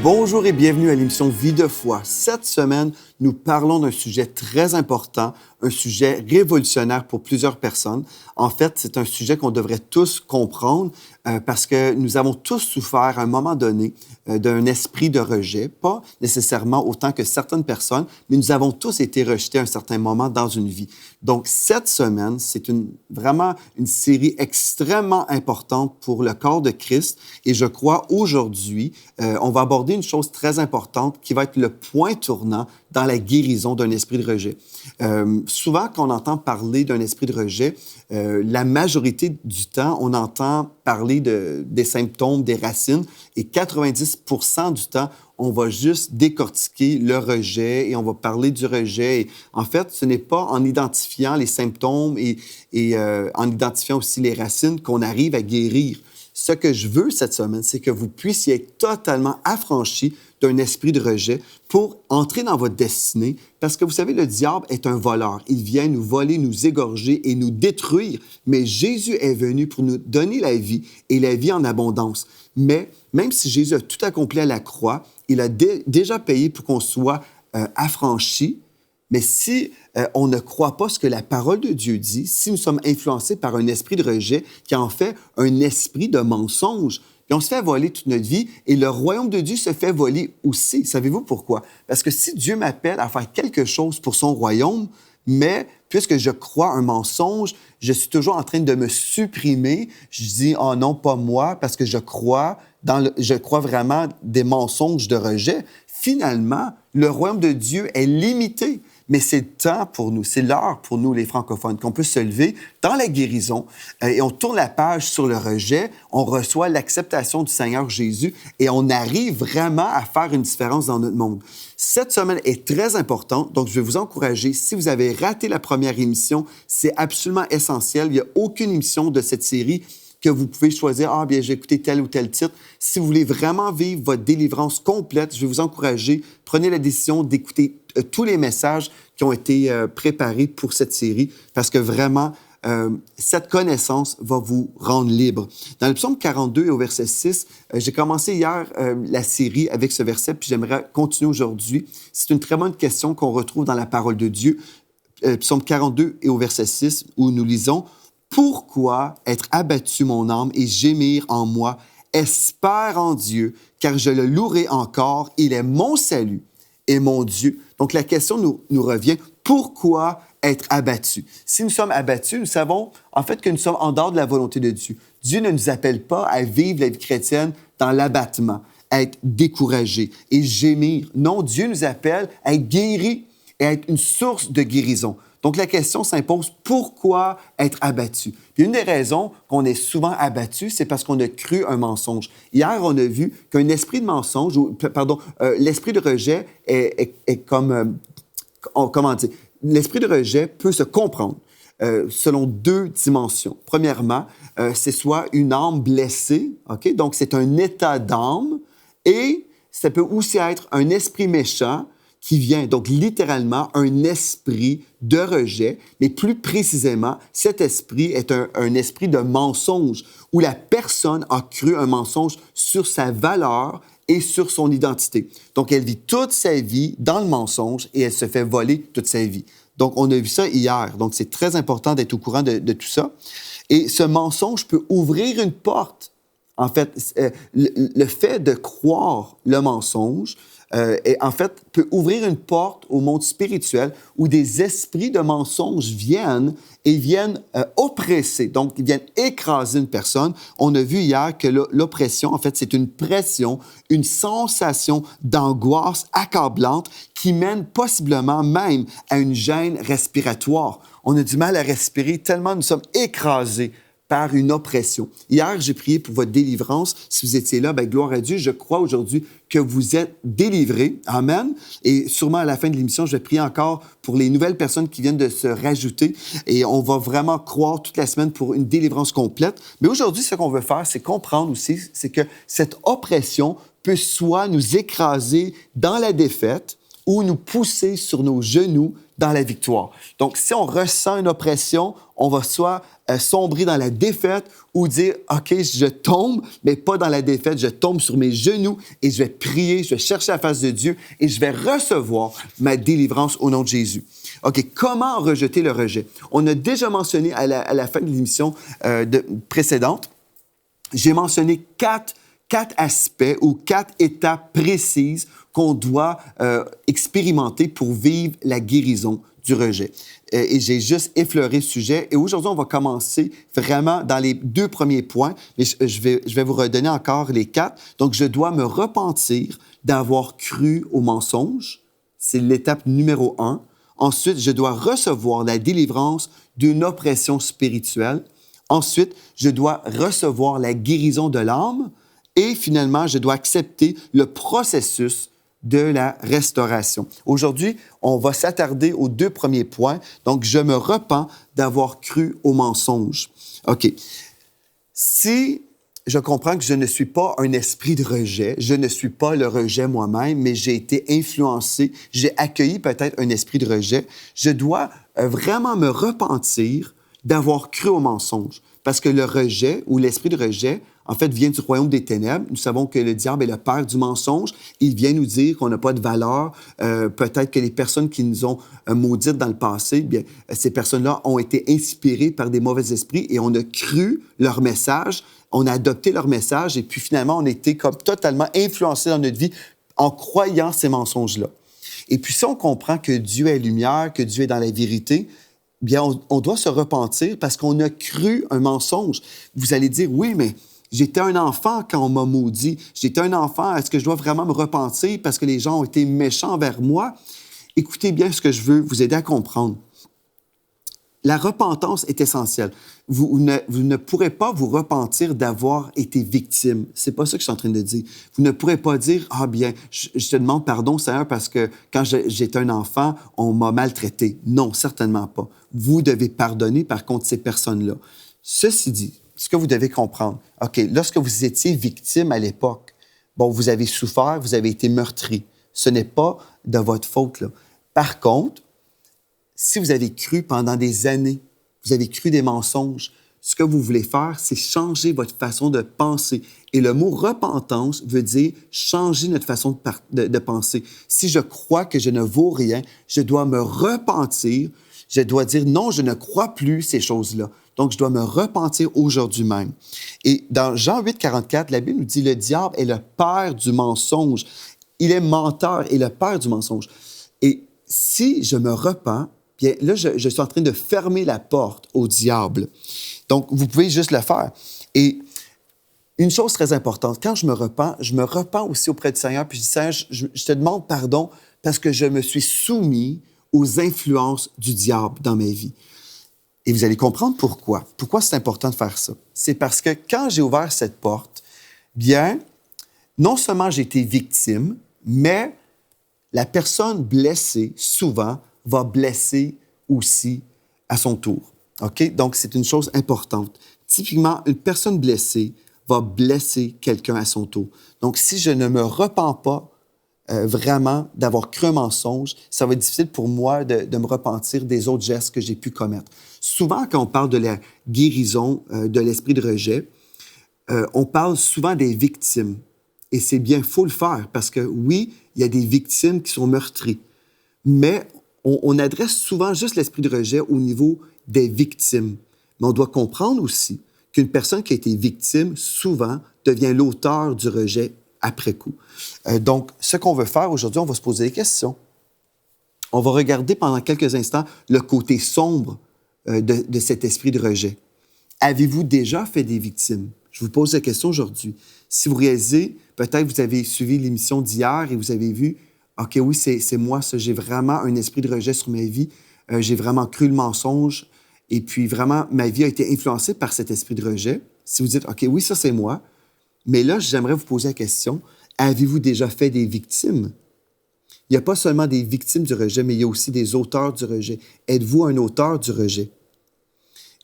Bonjour et bienvenue à l'émission Vie de foi. Cette semaine, nous parlons d'un sujet très important, un sujet révolutionnaire pour plusieurs personnes. En fait, c'est un sujet qu'on devrait tous comprendre parce que nous avons tous souffert à un moment donné d'un esprit de rejet, pas nécessairement autant que certaines personnes, mais nous avons tous été rejetés à un certain moment dans une vie. Donc, cette semaine, c'est vraiment une série extrêmement importante pour le corps de Christ et je crois aujourd'hui, on va aborder une chose très importante qui va être le point tournant dans la guérison d'un esprit de rejet. Souvent, quand on entend parler d'un esprit de rejet, la majorité du temps, on entend parler des symptômes, des racines, et 90% du temps, on va juste décortiquer le rejet et on va parler du rejet. Et en fait, ce n'est pas en identifiant les symptômes et en identifiant aussi les racines qu'on arrive à guérir. Ce que je veux cette semaine, c'est que vous puissiez être totalement affranchis d'un esprit de rejet pour entrer dans votre destinée. Parce que vous savez, le diable est un voleur. Il vient nous voler, nous égorger et nous détruire. Mais Jésus est venu pour nous donner la vie et la vie en abondance. Mais même si Jésus a tout accompli à la croix, il a déjà payé pour qu'on soit affranchis. Mais si on ne croit pas ce que la parole de Dieu dit, si nous sommes influencés par un esprit de rejet qui est en fait un esprit de mensonge, puis on se fait voler toute notre vie et le royaume de Dieu se fait voler aussi. Savez-vous pourquoi? Parce que si Dieu m'appelle à faire quelque chose pour son royaume, mais puisque je crois un mensonge, je suis toujours en train de me supprimer. Je dis « Oh non, pas moi », parce que je crois vraiment des mensonges de rejet. Finalement, le royaume de Dieu est limité. Mais c'est le temps pour nous, c'est l'heure pour nous, les francophones, qu'on peut se lever dans la guérison et on tourne la page sur le rejet, on reçoit l'acceptation du Seigneur Jésus et on arrive vraiment à faire une différence dans notre monde. Cette semaine est très importante, donc je vais vous encourager. Si vous avez raté la première émission, c'est absolument essentiel. Il n'y a aucune émission de cette série que vous pouvez choisir, ah bien, j'ai écouté tel ou tel titre. Si vous voulez vraiment vivre votre délivrance complète, je vais vous encourager, prenez la décision d'écouter tous les messages qui ont été préparés pour cette série, parce que vraiment, cette connaissance va vous rendre libre. Dans le psaume 42 et au verset 6, j'ai commencé hier la série avec ce verset, puis j'aimerais continuer aujourd'hui. C'est une très bonne question qu'on retrouve dans la parole de Dieu. Psaume 42 et au verset 6, où nous lisons « Pourquoi être abattu mon âme et gémir en moi? Espère en Dieu, car je le louerai encore. Il est mon salut et mon Dieu. » Donc, la question nous revient, pourquoi être abattu? Si nous sommes abattus, nous savons en fait que nous sommes en dehors de la volonté de Dieu. Dieu ne nous appelle pas à vivre la vie chrétienne dans l'abattement, à être découragé et gémir. Non, Dieu nous appelle à être guéris et à être une source de guérison. Donc, la question s'impose, pourquoi être abattu? Puis une des raisons qu'on est souvent abattu, c'est parce qu'on a cru un mensonge. Hier, on a vu qu'un esprit de mensonge, l'esprit de rejet est comme, comment dire, l'esprit de rejet peut se comprendre selon deux dimensions. Premièrement, c'est soit une âme blessée, OK? Donc, c'est un état d'âme, et ça peut aussi être un esprit méchant qui vient, donc littéralement, un esprit de rejet, mais plus précisément, cet esprit est un esprit de mensonge, où la personne a cru un mensonge sur sa valeur et sur son identité. Donc, elle vit toute sa vie dans le mensonge et elle se fait voler toute sa vie. Donc, on a vu ça hier. Donc, c'est très important d'être au courant de tout ça. Et ce mensonge peut ouvrir une porte. En fait, le fait de croire le mensonge, en fait, peut ouvrir une porte au monde spirituel où des esprits de mensonges viennent oppresser, donc ils viennent écraser une personne. On a vu hier que l'oppression, en fait, c'est une pression, une sensation d'angoisse accablante qui mène possiblement même à une gêne respiratoire. On a du mal à respirer tellement nous sommes écrasés par une oppression. Hier, j'ai prié pour votre délivrance. Si vous étiez là, bien, gloire à Dieu. Je crois aujourd'hui que vous êtes délivrés. Amen. Et sûrement à la fin de l'émission, je vais prier encore pour les nouvelles personnes qui viennent de se rajouter. Et on va vraiment croire toute la semaine pour une délivrance complète. Mais aujourd'hui, ce qu'on veut faire, c'est comprendre aussi, c'est que cette oppression peut soit nous écraser dans la défaite ou nous pousser sur nos genoux dans la victoire. Donc, si on ressent une oppression, on va soit sombrer dans la défaite ou dire, OK, je tombe, mais pas dans la défaite. Je tombe sur mes genoux et je vais prier, je vais chercher la face de Dieu et je vais recevoir ma délivrance au nom de Jésus. OK, comment rejeter le rejet? On a déjà mentionné à la fin de l'émission précédente, j'ai mentionné quatre aspects ou 4 étapes précises qu'on doit expérimenter pour vivre la guérison du rejet. Et j'ai juste effleuré ce sujet. Et aujourd'hui, on va commencer vraiment dans les 2 premiers points. Mais je vais vous redonner encore les 4. Donc, je dois me repentir d'avoir cru au mensonge. C'est l'étape numéro 1. Ensuite, je dois recevoir la délivrance d'une oppression spirituelle. Ensuite, je dois recevoir la guérison de l'âme. Et finalement, je dois accepter le processus de la restauration. Aujourd'hui, on va s'attarder aux 2 premiers points. Donc, je me repens d'avoir cru au mensonge. OK. Si je comprends que je ne suis pas un esprit de rejet, je ne suis pas le rejet moi-même, mais j'ai été influencé, j'ai accueilli peut-être un esprit de rejet, je dois vraiment me repentir d'avoir cru au mensonge. Parce que le rejet ou l'esprit de rejet, en fait, vient du royaume des ténèbres. Nous savons que le diable est le père du mensonge. Il vient nous dire qu'on n'a pas de valeur. Peut-être que les personnes qui nous ont maudites dans le passé, bien, ces personnes-là ont été inspirées par des mauvais esprits et on a cru leur message, on a adopté leur message et puis finalement, on a été comme totalement influencés dans notre vie en croyant ces mensonges-là. Et puis si on comprend que Dieu est lumière, que Dieu est dans la vérité, bien, on doit se repentir parce qu'on a cru un mensonge. Vous allez dire, oui, mais j'étais un enfant quand on m'a maudit. J'étais un enfant, est-ce que je dois vraiment me repentir parce que les gens ont été méchants envers moi? Écoutez bien ce que je veux vous aider à comprendre. La repentance est essentielle. Vous ne pourrez pas vous repentir d'avoir été victime. C'est pas ça que je suis en train de dire. Vous ne pourrez pas dire, ah bien, je te demande pardon, Seigneur, parce que quand j'étais un enfant, on m'a maltraité. Non, certainement pas. Vous devez pardonner, par contre, ces personnes-là. Ceci dit, ce que vous devez comprendre, OK, lorsque vous étiez victime à l'époque, bon, vous avez souffert, vous avez été meurtri. Ce n'est pas de votre faute, là. Par contre, si vous avez cru pendant des années, vous avez cru des mensonges, ce que vous voulez faire, c'est changer votre façon de penser. Et le mot repentance veut dire changer notre façon de penser. Si je crois que je ne vaux rien, je dois me repentir. Je dois dire non, je ne crois plus ces choses-là. Donc, je dois me repentir aujourd'hui même. Et dans Jean 8, 44, la Bible nous dit, le diable est le père du mensonge. Il est menteur et le père du mensonge. Et si je me repens, bien là, je suis en train de fermer la porte au diable. Donc, vous pouvez juste le faire. Et une chose très importante, quand je me repens aussi auprès du Seigneur, puis je dis, Seigneur, je te demande pardon parce que je me suis soumis aux influences du diable dans ma vie. Et vous allez comprendre pourquoi. Pourquoi c'est important de faire ça? C'est parce que quand j'ai ouvert cette porte, bien, non seulement j'ai été victime, mais la personne blessée, souvent, va blesser aussi à son tour. OK? Donc, c'est une chose importante. Typiquement, une personne blessée va blesser quelqu'un à son tour. Donc, si je ne me repens pas vraiment d'avoir cru un mensonge, ça va être difficile pour moi de me repentir des autres gestes que j'ai pu commettre. Souvent, quand on parle de la guérison de l'esprit de rejet, on parle souvent des victimes. Et c'est bien, il faut le faire parce que oui, il y a des victimes qui sont meurtries. Mais on adresse souvent juste l'esprit de rejet au niveau des victimes. Mais on doit comprendre aussi qu'une personne qui a été victime, souvent, devient l'auteur du rejet après coup. Donc, ce qu'on veut faire aujourd'hui, on va se poser des questions. On va regarder pendant quelques instants le côté sombre de cet esprit de rejet. Avez-vous déjà fait des victimes? Je vous pose la question aujourd'hui. Si vous réalisez, peut-être vous avez suivi l'émission d'hier et vous avez vu, OK, oui, c'est moi, ça, j'ai vraiment un esprit de rejet sur ma vie. J'ai vraiment cru le mensonge et puis vraiment, ma vie a été influencée par cet esprit de rejet. Si vous dites, OK, oui, ça, c'est moi. Mais là, j'aimerais vous poser la question, avez-vous déjà fait des victimes? Il n'y a pas seulement des victimes du rejet, mais il y a aussi des auteurs du rejet. Êtes-vous un auteur du rejet?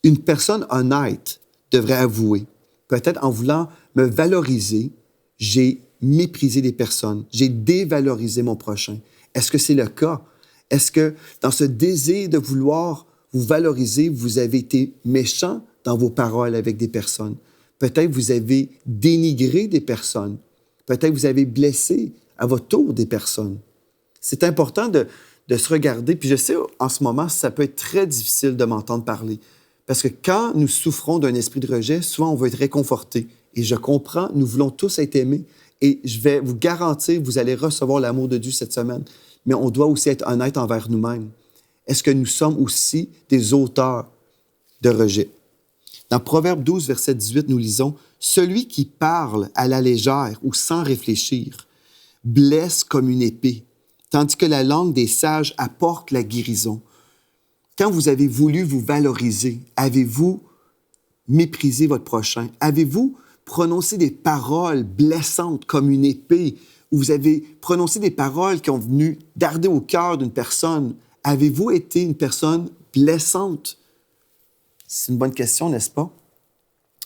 Une personne honnête devrait avouer, peut-être en voulant me valoriser, j'ai méprisé des personnes, j'ai dévalorisé mon prochain. Est-ce que c'est le cas? Est-ce que dans ce désir de vouloir vous valoriser, vous avez été méchant dans vos paroles avec des personnes? Peut-être vous avez dénigré des personnes. Peut-être vous avez blessé à votre tour des personnes. C'est important de se regarder. Puis je sais, en ce moment, ça peut être très difficile de m'entendre parler. Parce que quand nous souffrons d'un esprit de rejet, souvent on veut être réconforté. Et je comprends, nous voulons tous être aimés. Et je vais vous garantir, vous allez recevoir l'amour de Dieu cette semaine. Mais on doit aussi être honnête envers nous-mêmes. Est-ce que nous sommes aussi des auteurs de rejet? Dans Proverbe 12, verset 18, nous lisons « Celui qui parle à la légère ou sans réfléchir blesse comme une épée, tandis que la langue des sages apporte la guérison. » Quand vous avez voulu vous valoriser, avez-vous méprisé votre prochain? Avez-vous prononcé des paroles blessantes comme une épée? Ou vous avez prononcé des paroles qui ont venu darder au cœur d'une personne? Avez-vous été une personne blessante? C'est une bonne question, n'est-ce pas?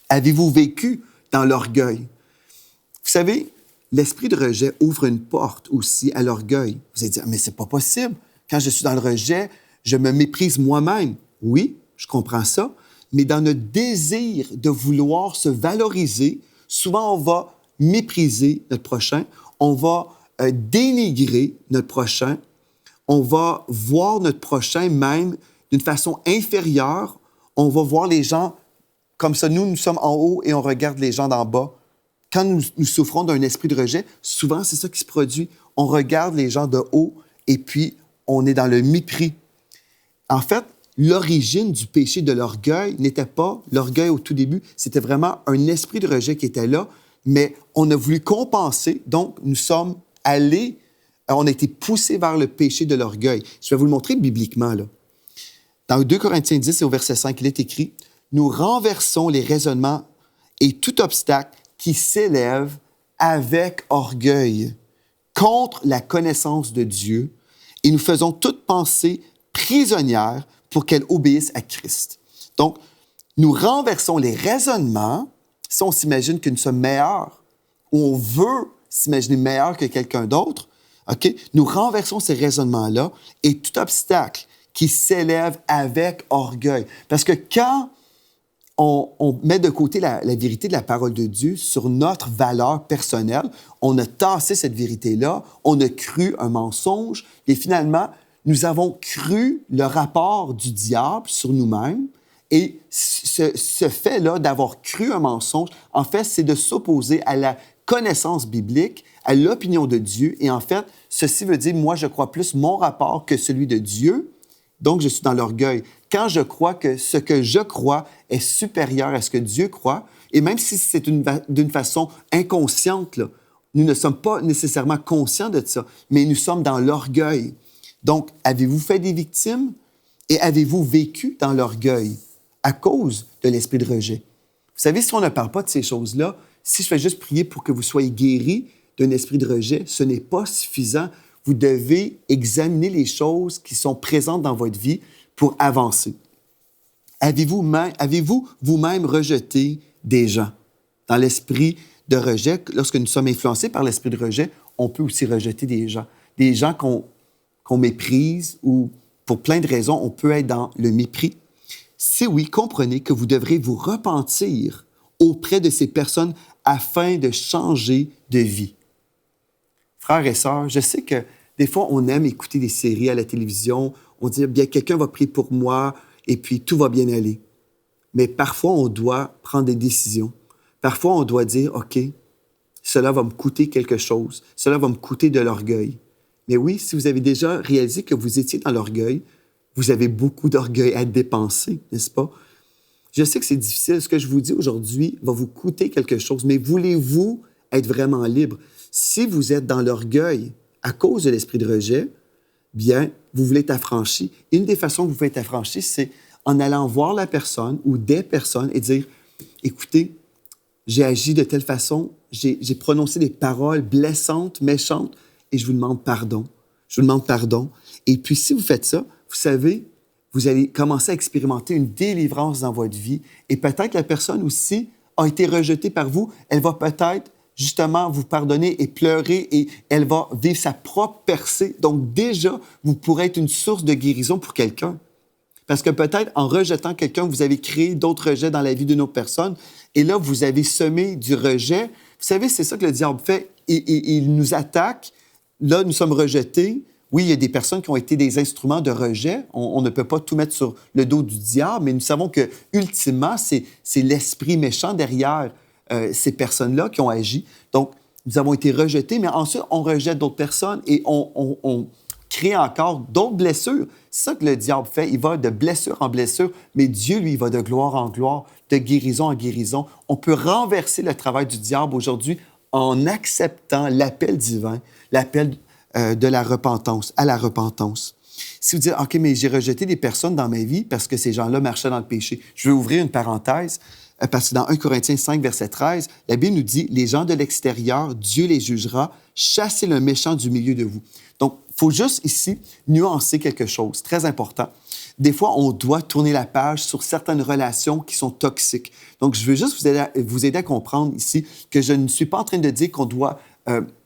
Avez-vous vécu dans l'orgueil? Vous savez, l'esprit de rejet ouvre une porte aussi à l'orgueil. Vous allez dire, mais c'est pas possible. Quand je suis dans le rejet, je me méprise moi-même. Oui, je comprends ça. Mais dans notre désir de vouloir se valoriser, souvent on va mépriser notre prochain, on va dénigrer notre prochain, on va voir notre prochain même d'une façon inférieure. On va voir les gens comme ça. Nous sommes en haut et on regarde les gens d'en bas. Quand nous souffrons d'un esprit de rejet, souvent, c'est ça qui se produit. On regarde les gens de haut et puis on est dans le mépris. En fait, l'origine du péché de l'orgueil n'était pas l'orgueil au tout début. C'était vraiment un esprit de rejet qui était là, mais on a voulu compenser. Donc, nous sommes allés, on a été poussés vers le péché de l'orgueil. Je vais vous le montrer bibliquement, là. Dans 2 Corinthiens 10, au verset 5, il est écrit « Nous renversons les raisonnements et tout obstacle qui s'élève avec orgueil contre la connaissance de Dieu et nous faisons toute pensée prisonnière pour qu'elle obéisse à Christ. » Donc, nous renversons les raisonnements, si on s'imagine que nous sommes meilleurs, ou on veut s'imaginer meilleur que quelqu'un d'autre, OK? Nous renversons ces raisonnements-là et tout obstacle qui s'élève avec orgueil. Parce que quand on met de côté la vérité de la parole de Dieu sur notre valeur personnelle, on a tassé cette vérité-là, on a cru un mensonge, et finalement, nous avons cru le rapport du diable sur nous-mêmes. Et ce fait-là d'avoir cru un mensonge, en fait, c'est de s'opposer à la connaissance biblique, à l'opinion de Dieu. Et en fait, ceci veut dire, moi, je crois plus mon rapport que celui de Dieu. Donc, je suis dans l'orgueil. Quand je crois que ce que je crois est supérieur à ce que Dieu croit, et même si c'est d'une façon inconsciente, là, nous ne sommes pas nécessairement conscients de ça, mais nous sommes dans l'orgueil. Donc, avez-vous fait des victimes et avez-vous vécu dans l'orgueil à cause de l'esprit de rejet? Vous savez, si on ne parle pas de ces choses-là, si je fais juste prier pour que vous soyez guéris d'un esprit de rejet, ce n'est pas suffisant. Vous devez examiner les choses qui sont présentes dans votre vie pour avancer. Avez-vous vous-même rejeté des gens? Dans l'esprit de rejet, lorsque nous sommes influencés par l'esprit de rejet, on peut aussi rejeter des gens qu'on méprise ou pour plein de raisons, on peut être dans le mépris. Si oui, comprenez que vous devrez vous repentir auprès de ces personnes afin de changer de vie. Frères et sœurs, je sais que des fois, on aime écouter des séries à la télévision. On dit, bien, quelqu'un va prier pour moi et puis tout va bien aller. Mais parfois, on doit prendre des décisions. Parfois, on doit dire, OK, cela va me coûter quelque chose. Cela va me coûter de l'orgueil. Mais oui, si vous avez déjà réalisé que vous étiez dans l'orgueil, vous avez beaucoup d'orgueil à dépenser, n'est-ce pas? Je sais que c'est difficile. Ce que je vous dis aujourd'hui va vous coûter quelque chose, mais voulez-vous être vraiment libre? Si vous êtes dans l'orgueil à cause de l'esprit de rejet, bien, vous voulez être affranchi. Une des façons que vous pouvez être affranchi, c'est en allant voir la personne ou des personnes et dire, écoutez, j'ai agi de telle façon, j'ai prononcé des paroles blessantes, méchantes, et je vous demande pardon. Je vous demande pardon. Et puis, si vous faites ça, vous savez, vous allez commencer à expérimenter une délivrance dans votre vie. Et peut-être la personne aussi a été rejetée par vous. Elle va peut-être justement vous pardonner et pleurer et elle va vivre sa propre percée. Donc déjà, vous pourrez être une source de guérison pour quelqu'un. Parce que peut-être en rejetant quelqu'un, vous avez créé d'autres rejets dans la vie d'une autre personne et là, vous avez semé du rejet. Vous savez, c'est ça que le diable fait. Il nous attaque. Là, nous sommes rejetés. Oui, il y a des personnes qui ont été des instruments de rejet. On ne peut pas tout mettre sur le dos du diable, mais nous savons que ultimement, c'est l'esprit méchant derrière ces personnes-là qui ont agi. Donc, nous avons été rejetés, mais ensuite, on rejette d'autres personnes et on crée encore d'autres blessures. C'est ça que le diable fait. Il va de blessure en blessure, mais Dieu, lui, il va de gloire en gloire, de guérison en guérison. On peut renverser le travail du diable aujourd'hui en acceptant l'appel divin, l'appel de la repentance, à la repentance. Si vous dites, OK, mais j'ai rejeté des personnes dans ma vie parce que ces gens-là marchaient dans le péché. Je vais ouvrir une parenthèse parce que dans 1 Corinthiens 5, verset 13, la Bible nous dit, les gens de l'extérieur, Dieu les jugera, chassez le méchant du milieu de vous. Donc, il faut juste ici nuancer quelque chose, très important. Des fois, on doit tourner la page sur certaines relations qui sont toxiques. Donc, je veux juste vous aider à comprendre ici que je ne suis pas en train de dire qu'on doit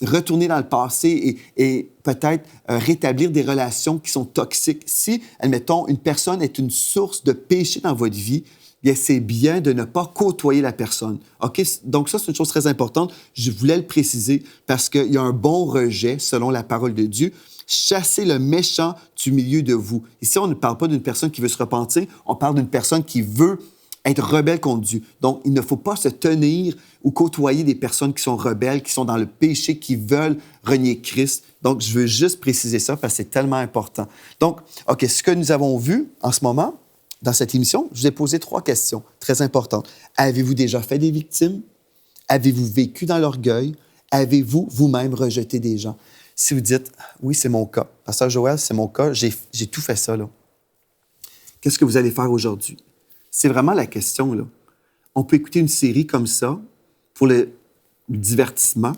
retourner dans le passé et peut-être rétablir des relations qui sont toxiques. Si, admettons, une personne est une source de péché dans votre vie, bien, c'est bien de ne pas côtoyer la personne. OK? Donc, ça, c'est une chose très importante. Je voulais le préciser parce qu'il y a un bon rejet, selon la parole de Dieu. Chassez le méchant du milieu de vous. Ici, on ne parle pas d'une personne qui veut se repentir, on parle d'une personne qui veut être rebelle contre Dieu. Donc, il ne faut pas se tenir ou côtoyer des personnes qui sont rebelles, qui sont dans le péché, qui veulent renier Christ. Donc, je veux juste préciser ça parce que c'est tellement important. Donc, OK, ce que nous avons vu en ce moment, dans cette émission, je vous ai posé 3 questions très importantes. Avez-vous déjà fait des victimes? Avez-vous vécu dans l'orgueil? Avez-vous vous-même rejeté des gens? Si vous dites, oui, c'est mon cas. Pasteur Joël, c'est mon cas, j'ai tout fait ça, là. Qu'est-ce que vous allez faire aujourd'hui? C'est vraiment la question, là. On peut écouter une série comme ça pour le divertissement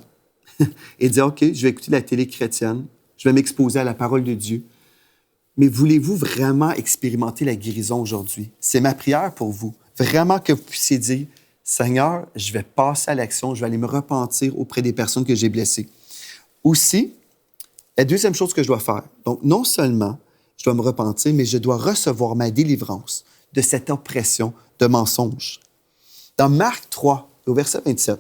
et dire, OK, je vais écouter la télé chrétienne, je vais m'exposer à la parole de Dieu. Mais voulez-vous vraiment expérimenter la guérison aujourd'hui? C'est ma prière pour vous. Vraiment que vous puissiez dire, Seigneur, je vais passer à l'action, je vais aller me repentir auprès des personnes que j'ai blessées. Aussi, la deuxième chose que je dois faire, donc non seulement je dois me repentir, mais je dois recevoir ma délivrance de cette oppression de mensonges. Dans Marc 3, au verset 27,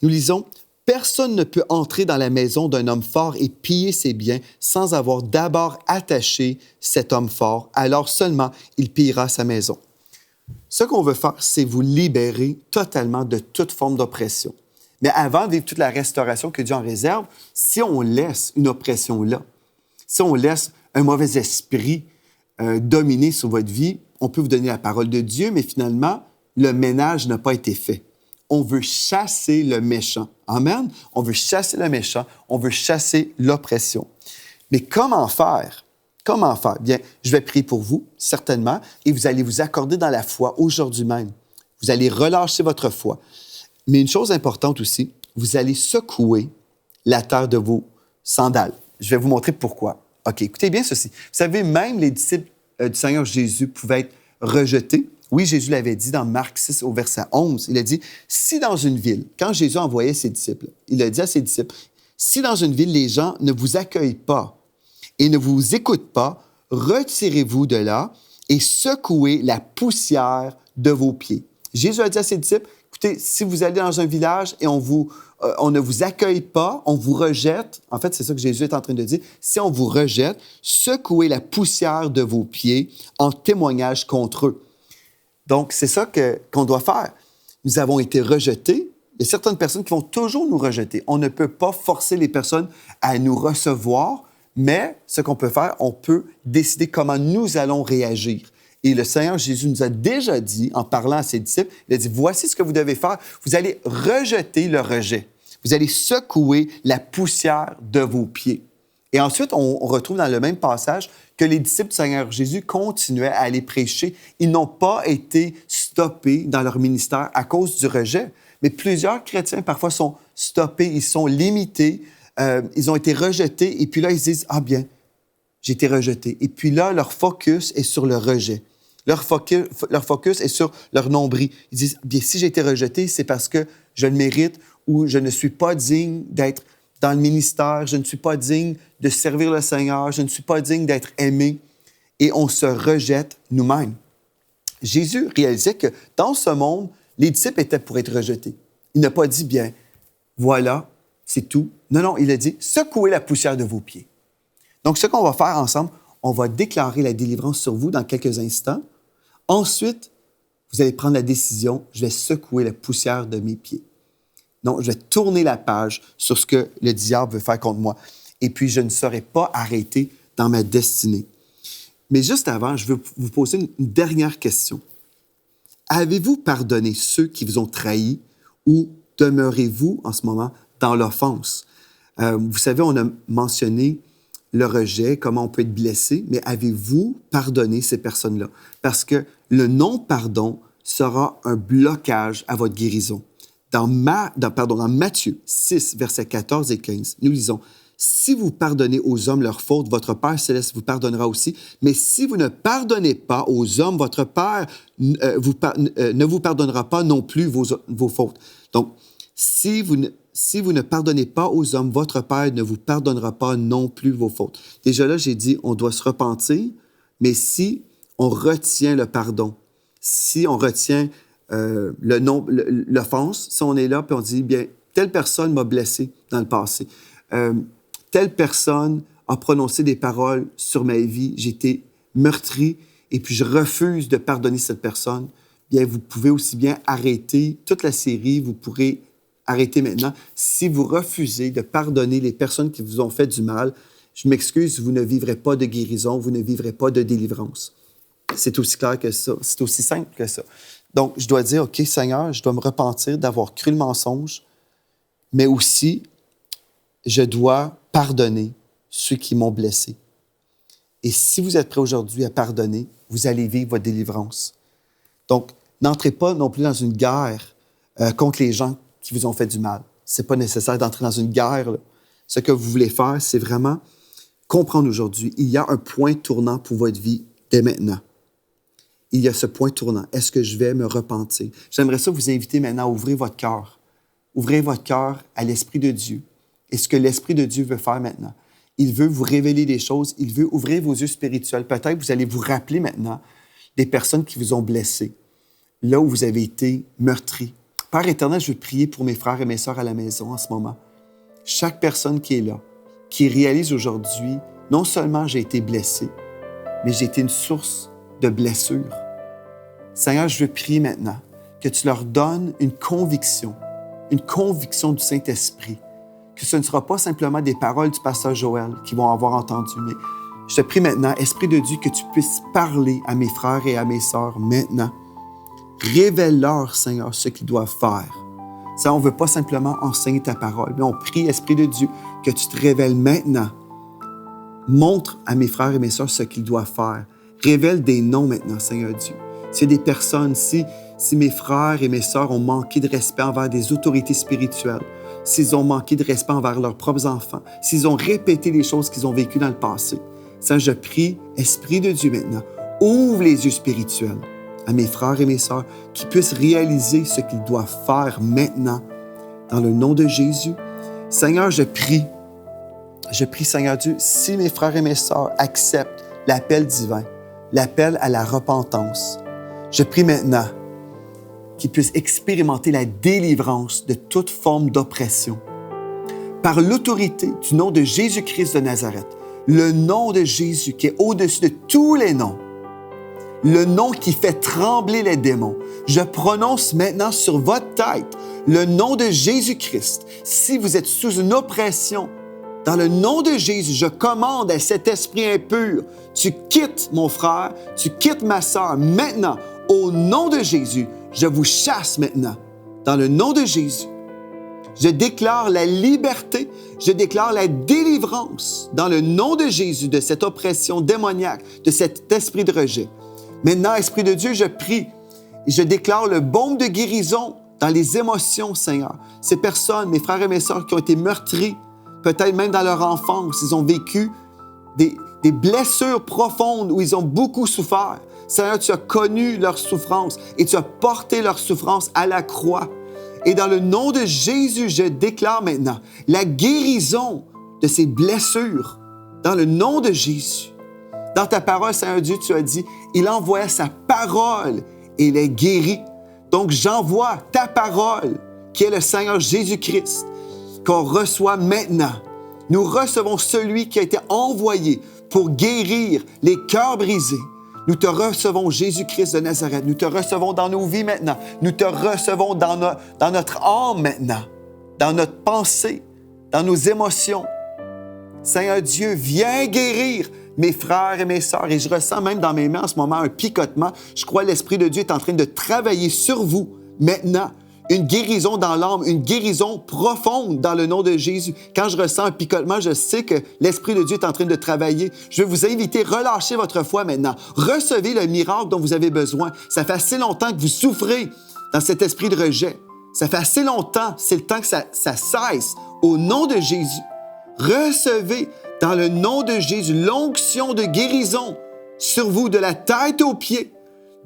nous lisons « Personne ne peut entrer dans la maison d'un homme fort et piller ses biens sans avoir d'abord attaché cet homme fort, alors seulement il pillera sa maison. » Ce qu'on veut faire, c'est vous libérer totalement de toute forme d'oppression. Mais avant de vivre toute la restauration que Dieu en réserve, si on laisse une oppression là, si on laisse un mauvais esprit dominer sur votre vie, on peut vous donner la parole de Dieu, mais finalement, le ménage n'a pas été fait. On veut chasser le méchant. Amen? On veut chasser le méchant, on veut chasser l'oppression. Mais comment faire? Comment faire? Bien, je vais prier pour vous, certainement, et vous allez vous accorder dans la foi aujourd'hui même. Vous allez relâcher votre foi. Mais une chose importante aussi, vous allez secouer la terre de vos sandales. Je vais vous montrer pourquoi. OK, écoutez bien ceci. Vous savez, même les disciples du Seigneur Jésus pouvaient être rejetés. Oui, Jésus l'avait dit dans Marc 6 au verset 11. Il a dit, si dans une ville, quand Jésus envoyait ses disciples, il a dit à ses disciples, si dans une ville, les gens ne vous accueillent pas et ne vous écoutent pas, retirez-vous de là et secouez la poussière de vos pieds. Jésus a dit à ses disciples, écoutez, si vous allez dans un village et on ne vous accueille pas, on vous rejette, en fait, c'est ça que Jésus est en train de dire, si on vous rejette, secouez la poussière de vos pieds en témoignage contre eux. Donc, c'est ça qu'on doit faire. Nous avons été rejetés. Il y a certaines personnes qui vont toujours nous rejeter. On ne peut pas forcer les personnes à nous recevoir, mais ce qu'on peut faire, on peut décider comment nous allons réagir. Et le Seigneur Jésus nous a déjà dit, en parlant à ses disciples, il a dit, voici ce que vous devez faire. Vous allez rejeter le rejet. Vous allez secouer la poussière de vos pieds. Et ensuite, on retrouve dans le même passage que les disciples du Seigneur Jésus continuaient à aller prêcher. Ils n'ont pas été stoppés dans leur ministère à cause du rejet. Mais plusieurs chrétiens, parfois, sont stoppés, ils sont limités, ils ont été rejetés. Et puis là, ils se disent, ah bien, j'ai été rejeté. Et puis là, leur focus est sur le rejet. Leur focus est sur leur nombril. Ils disent, bien, si j'ai été rejeté, c'est parce que je le mérite où je ne suis pas digne d'être dans le ministère, je ne suis pas digne de servir le Seigneur, je ne suis pas digne d'être aimé, et on se rejette nous-mêmes. Jésus réalisait que dans ce monde, les disciples étaient pour être rejetés. Il n'a pas dit, bien, voilà, c'est tout. Non, il a dit, secouez la poussière de vos pieds. Donc, ce qu'on va faire ensemble, on va déclarer la délivrance sur vous dans quelques instants. Ensuite, vous allez prendre la décision, je vais secouer la poussière de mes pieds. Non, je vais tourner la page sur ce que le diable veut faire contre moi. Et puis, je ne serai pas arrêté dans ma destinée. Mais juste avant, je veux vous poser une dernière question. Avez-vous pardonné ceux qui vous ont trahi ou demeurez-vous en ce moment dans l'offense? Vous savez, on a mentionné le rejet, comment on peut être blessé, mais avez-vous pardonné ces personnes-là? Parce que le non-pardon sera un blocage à votre guérison. Dans Matthieu 6, versets 14 et 15, nous lisons « Si vous pardonnez aux hommes leurs fautes, votre Père céleste vous pardonnera aussi. Mais si vous ne pardonnez pas aux hommes, votre Père ne vous pardonnera pas non plus vos fautes. » Donc, si vous ne pardonnez pas aux hommes, votre Père ne vous pardonnera pas non plus vos fautes. Déjà là, j'ai dit, on doit se repentir, mais si on retient le pardon, si on retient l'offense, si on est là et on dit, bien, telle personne m'a blessé dans le passé, telle personne a prononcé des paroles sur ma vie, j'ai été meurtri et puis je refuse de pardonner cette personne, bien, vous pouvez aussi bien arrêter toute la série, vous pourrez arrêter maintenant. Si vous refusez de pardonner les personnes qui vous ont fait du mal, je m'excuse, vous ne vivrez pas de guérison, vous ne vivrez pas de délivrance. C'est aussi clair que ça, c'est aussi simple que ça. Donc, je dois dire, OK, Seigneur, je dois me repentir d'avoir cru le mensonge, mais aussi, je dois pardonner ceux qui m'ont blessé. Et si vous êtes prêts aujourd'hui à pardonner, vous allez vivre votre délivrance. Donc, n'entrez pas non plus dans une guerre contre les gens qui vous ont fait du mal. Ce n'est pas nécessaire d'entrer dans une guerre, là. Ce que vous voulez faire, c'est vraiment comprendre aujourd'hui, il y a un point tournant pour votre vie dès maintenant. Il y a ce point tournant. Est-ce que je vais me repentir? J'aimerais ça vous inviter maintenant à ouvrir votre cœur. Ouvrez votre cœur à l'Esprit de Dieu. Et ce que l'Esprit de Dieu veut faire maintenant. Il veut vous révéler des choses. Il veut ouvrir vos yeux spirituels. Peut-être que vous allez vous rappeler maintenant des personnes qui vous ont blessé, là où vous avez été meurtri. Père éternel, je veux prier pour mes frères et mes sœurs à la maison en ce moment. Chaque personne qui est là, qui réalise aujourd'hui, non seulement j'ai été blessé, mais j'ai été une source de blessures. Seigneur, je veux prier maintenant que tu leur donnes une conviction du Saint-Esprit, que ce ne sera pas simplement des paroles du pasteur Joël qu'ils vont avoir entendues, mais je te prie maintenant, Esprit de Dieu, que tu puisses parler à mes frères et à mes sœurs maintenant. Révèle-leur, Seigneur, ce qu'ils doivent faire. Ça, on ne veut pas simplement enseigner ta parole, mais on prie, Esprit de Dieu, que tu te révèles maintenant. Montre à mes frères et mes sœurs ce qu'ils doivent faire. Révèle des noms maintenant, Seigneur Dieu. S'il y a des personnes, si mes frères et mes sœurs ont manqué de respect envers des autorités spirituelles, s'ils ont manqué de respect envers leurs propres enfants, s'ils ont répété les choses qu'ils ont vécues dans le passé, Seigneur, je prie, Esprit de Dieu maintenant, ouvre les yeux spirituels à mes frères et mes sœurs, qui puissent réaliser ce qu'ils doivent faire maintenant, dans le nom de Jésus. Seigneur, je prie, Seigneur Dieu, si mes frères et mes sœurs acceptent l'appel divin, l'appel à la repentance, je prie maintenant qu'ils puissent expérimenter la délivrance de toute forme d'oppression. Par l'autorité du nom de Jésus-Christ de Nazareth, le nom de Jésus qui est au-dessus de tous les noms, le nom qui fait trembler les démons. Je prononce maintenant sur votre tête le nom de Jésus-Christ. Si vous êtes sous une oppression, dans le nom de Jésus, je commande à cet esprit impur, tu quittes mon frère, tu quittes ma sœur maintenant. Au nom de Jésus, je vous chasse maintenant. Dans le nom de Jésus, je déclare la liberté, je déclare la délivrance dans le nom de Jésus de cette oppression démoniaque, de cet esprit de rejet. Maintenant, Esprit de Dieu, je prie et je déclare le baume de guérison dans les émotions, Seigneur. Ces personnes, mes frères et mes sœurs qui ont été meurtris, peut-être même dans leur enfance, ils ont vécu des blessures profondes où ils ont beaucoup souffert. Seigneur, tu as connu leur souffrance et tu as porté leur souffrance à la croix. Et dans le nom de Jésus, je déclare maintenant la guérison de ces blessures. Dans le nom de Jésus. Dans ta parole, Seigneur Dieu, tu as dit, il envoya sa parole et les guérit. Donc, j'envoie ta parole, qui est le Seigneur Jésus-Christ, qu'on reçoit maintenant. Nous recevons celui qui a été envoyé pour guérir les cœurs brisés. Nous te recevons, Jésus-Christ de Nazareth. Nous te recevons dans nos vies maintenant. Nous te recevons dans notre âme maintenant, dans notre pensée, dans nos émotions. Seigneur Dieu, viens guérir mes frères et mes sœurs. Et je ressens même dans mes mains en ce moment un picotement. Je crois que l'Esprit de Dieu est en train de travailler sur vous maintenant. Une guérison dans l'âme, une guérison profonde dans le nom de Jésus. Quand je ressens un picotement, je sais que l'Esprit de Dieu est en train de travailler. Je vais vous inviter, relâchez votre foi maintenant. Recevez le miracle dont vous avez besoin. Ça fait assez longtemps que vous souffrez dans cet esprit de rejet. Ça fait assez longtemps, c'est le temps que ça cesse. Au nom de Jésus, recevez dans le nom de Jésus l'onction de guérison sur vous, de la tête aux pieds.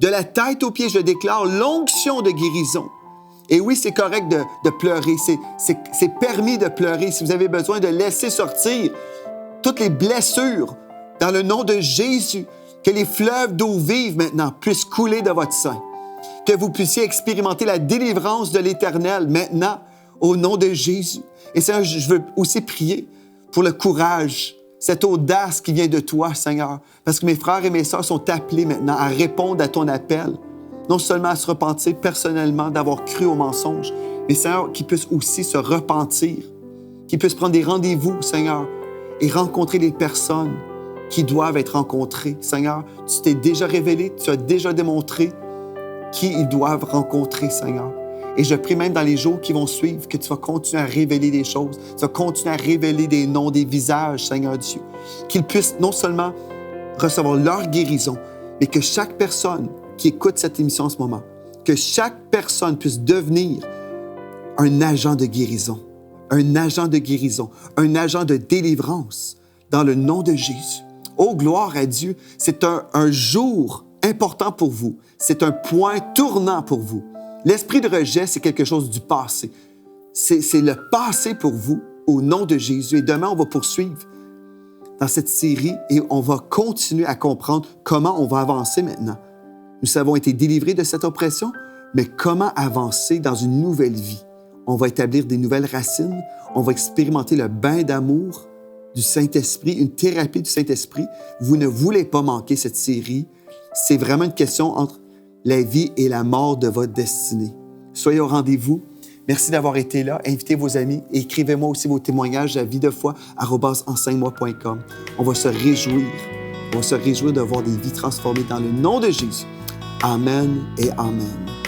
De la tête aux pieds, je déclare l'onction de guérison. Et oui, c'est correct de pleurer. C'est permis de pleurer. Si vous avez besoin de laisser sortir toutes les blessures dans le nom de Jésus, que les fleuves d'eau vive maintenant puissent couler de votre sein. Que vous puissiez expérimenter la délivrance de l'Éternel maintenant au nom de Jésus. Et Seigneur, je veux aussi prier pour le courage, cette audace qui vient de toi, Seigneur. Parce que mes frères et mes sœurs sont appelés maintenant à répondre à ton appel. Non seulement à se repentir personnellement d'avoir cru au mensonge, mais Seigneur, qu'ils puissent aussi se repentir, qu'ils puissent prendre des rendez-vous, Seigneur, et rencontrer les personnes qui doivent être rencontrées. Seigneur, tu t'es déjà révélé, tu as déjà démontré qui ils doivent rencontrer, Seigneur. Et je prie même dans les jours qui vont suivre que tu vas continuer à révéler des choses, tu vas continuer à révéler des noms, des visages, Seigneur Dieu, qu'ils puissent non seulement recevoir leur guérison, mais que chaque personne qui écoute cette émission en ce moment, que chaque personne puisse devenir un agent de guérison, un agent de guérison, un agent de délivrance dans le nom de Jésus. Oh, gloire à Dieu! C'est un jour important pour vous. C'est un point tournant pour vous. L'esprit de rejet, c'est quelque chose du passé. C'est le passé pour vous au nom de Jésus. Et demain, on va poursuivre dans cette série et on va continuer à comprendre comment on va avancer maintenant. Nous avons été délivrés de cette oppression, mais comment avancer dans une nouvelle vie? On va établir des nouvelles racines, on va expérimenter le bain d'amour du Saint-Esprit, une thérapie du Saint-Esprit. Vous ne voulez pas manquer cette série. C'est vraiment une question entre la vie et la mort de votre destinée. Soyez au rendez-vous. Merci d'avoir été là. Invitez vos amis et écrivez-moi aussi vos témoignages à videfoi@enseigne-moi.com. On va se réjouir. On va se réjouir de voir des vies transformées dans le nom de Jésus. Amen et Amen.